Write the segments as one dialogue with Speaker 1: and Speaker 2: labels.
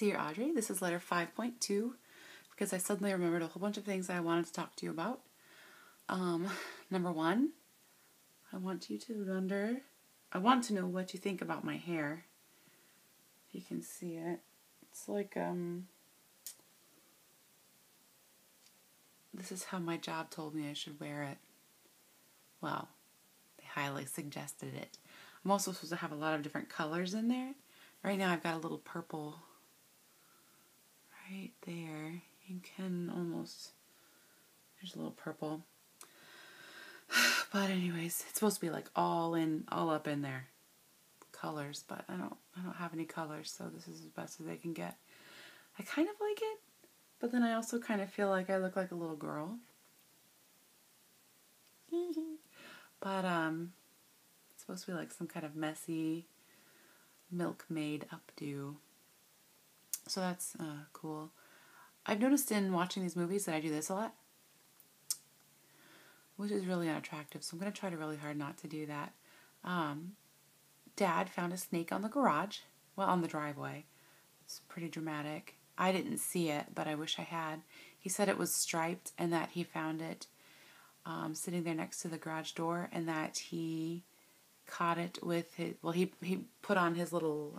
Speaker 1: Dear Audrey, this is letter 5.2 because I suddenly remembered a whole bunch of things I wanted to talk to you about. Number one, I want to know what you think about my hair. If you can see it. It's like, this is how my job told me I should wear it. Well, they highly suggested it. I'm also supposed to have a lot of different colors in there. Right now I've got a little purple right there. You can almost, there's a little purple. But anyways, it's supposed to be like all up in there. Colors, but I don't have any colors, so this is as best as they can get. I kind of like it, but then I also kind of feel like I look like a little girl. But it's supposed to be like some kind of messy milkmaid updo. So that's cool. I've noticed in watching these movies that I do this a lot, which is really unattractive. So I'm going to try really hard not to do that. Dad found a snake on the driveway. It's pretty dramatic. I didn't see it, but I wish I had. He said it was striped and that he found it sitting there next to the garage door, and that he caught it with his, he put on his little,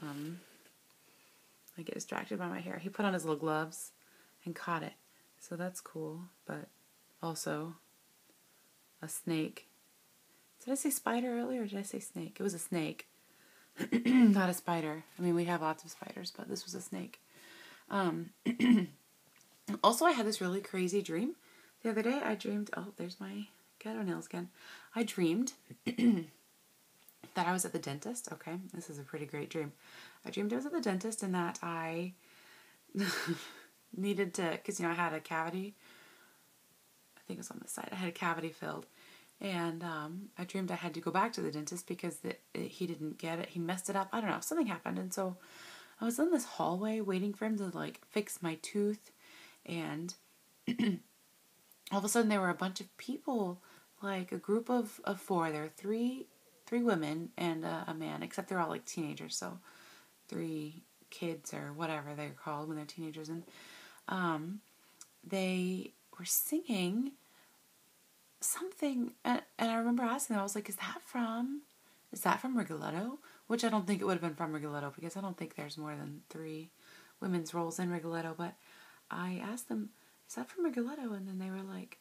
Speaker 1: I get distracted by my hair. He put on his little gloves and caught it. So that's cool, but also a snake. Did I say spider earlier or did I say snake? It was a snake. Not a spider. I mean, we have lots of spiders, but this was a snake. Also, I had this really crazy dream. The other day, I dreamed, oh, there's my ghetto nails again. I dreamed that I was at the dentist. Okay, this is a pretty great dream. I dreamed I was at the dentist and that I needed to, because, I had a cavity. I think it was on the side. I had a cavity filled. And I dreamed I had to go back to the dentist because he didn't get it. He messed it up. I don't know. Something happened. And so I was in this hallway waiting for him to, fix my tooth. And all of a sudden there were a bunch of people, like a group of four. There were three women and a man, except they're all, teenagers. So 3 kids or whatever they're called when they're teenagers. And they were singing something, and I remember asking them, I was like, is that from Rigoletto? Which I don't think it would have been from Rigoletto, because I don't think there's more than 3 women's roles in Rigoletto, but I asked them, is that from Rigoletto? And then they were like,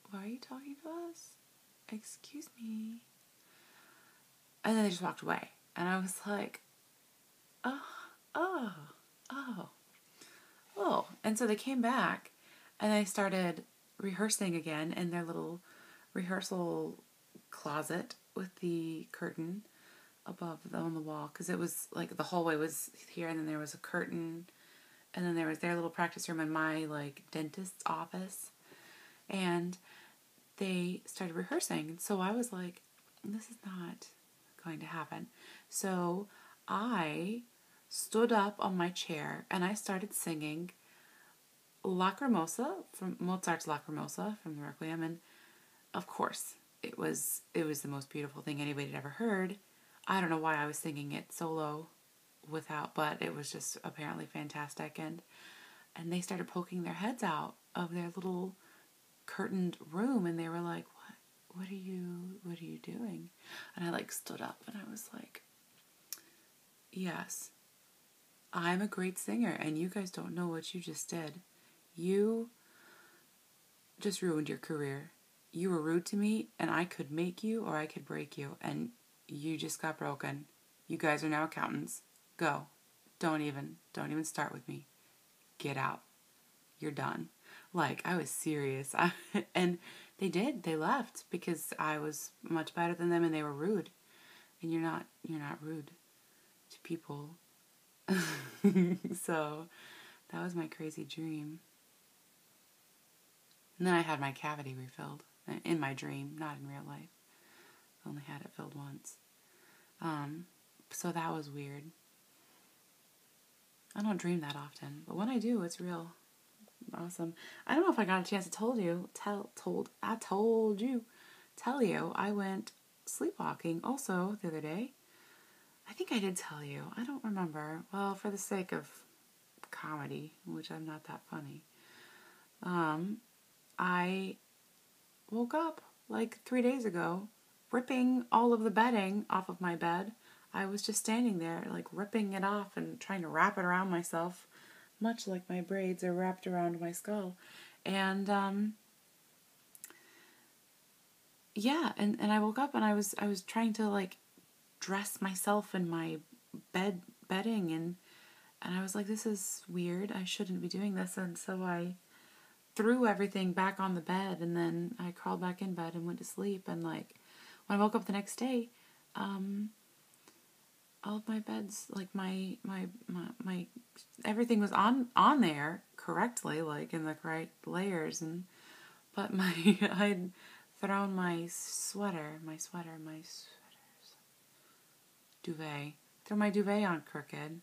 Speaker 1: why are you talking to us? Excuse me. And then they just walked away, and I was like, oh. And so they came back, and I started rehearsing again in their little rehearsal closet with the curtain above them on the wall. Because it was the hallway was here, and then there was a curtain, and then there was their little practice room and my dentist's office. And they started rehearsing. And so I was like, this is not going to happen. So I stood up on my chair and I started singing Lacrimosa, from Mozart's Lacrimosa from the Requiem, and of course it was the most beautiful thing anybody had ever heard. I don't know why I was singing it solo but it was just apparently fantastic, and they started poking their heads out of their little curtained room, and they were like, what are you doing? And I stood up and I was like, yes, I'm a great singer, and you guys don't know what you just did. You just ruined your career. You were rude to me, and I could make you or I could break you, and you just got broken. You guys are now accountants. Go. Don't even start with me. Get out. You're done. I was serious. And they did. They left because I was much better than them, and they were rude. And you're not rude to people. So that was my crazy dream. And then I had my cavity refilled in my dream, not in real life. I only had it filled once. So that was weird. I don't dream that often, but when I do, it's real awesome. I don't know if I got a chance to tell you, I went sleepwalking also the other day. I think I did tell you. I don't remember. Well, for the sake of comedy, which I'm not that funny, I woke up like 3 days ago, ripping all of the bedding off of my bed. I was just standing there, like ripping it off and trying to wrap it around myself, much like my braids are wrapped around my skull. And yeah, and I woke up and I was trying to like dress myself in my bedding, and I was like, this is weird. I shouldn't be doing this. And so I threw everything back on the bed, and then I crawled back in bed and went to sleep. And like when I woke up the next day, all of my beds, like my everything was on there correctly, like in the correct layers, and but my I'd thrown my duvet, throw my duvet on crooked,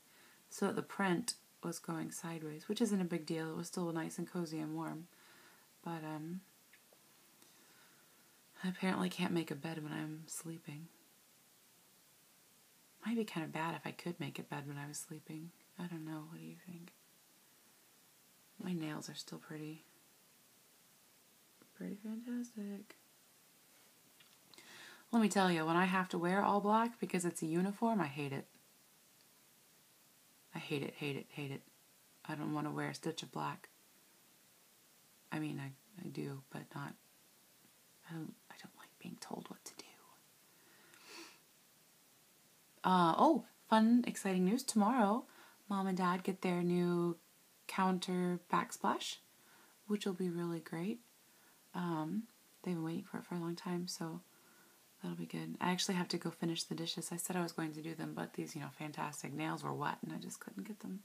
Speaker 1: so that the print was going sideways, which isn't a big deal. It was still nice and cozy and warm, but I apparently can't make a bed when I'm sleeping. Might be kind of bad if I could make a bed when I was sleeping. I don't know. What do you think? My nails are still pretty fantastic. Let me tell you, when I have to wear all black because it's a uniform, I hate it. I hate it, hate it, hate it. I don't want to wear a stitch of black. I mean, I do, but not. I don't like being told what to do. Oh, fun, exciting news. Tomorrow, Mom and Dad get their new counter backsplash, which will be really great. They've been waiting for it for a long time, so that'll be good. I actually have to go finish the dishes. I said I was going to do them, but these, fantastic nails were wet, and I just couldn't get them.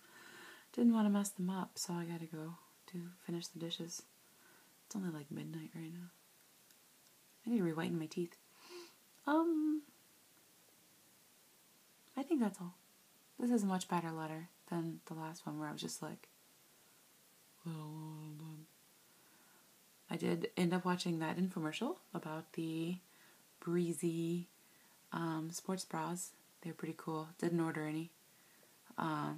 Speaker 1: Didn't want to mess them up, so I gotta go to finish the dishes. It's only like midnight right now. I need to re-whiten my teeth. I think that's all. This is a much better letter than the last one where I was just like, well done. I did end up watching that infomercial about the Breezy sports bras. They're pretty cool. Didn't order any. Well,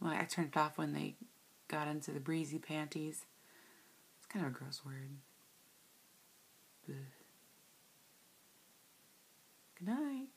Speaker 1: I turned it off when they got into the Breezy panties. It's kind of a gross word. Ugh. Good night.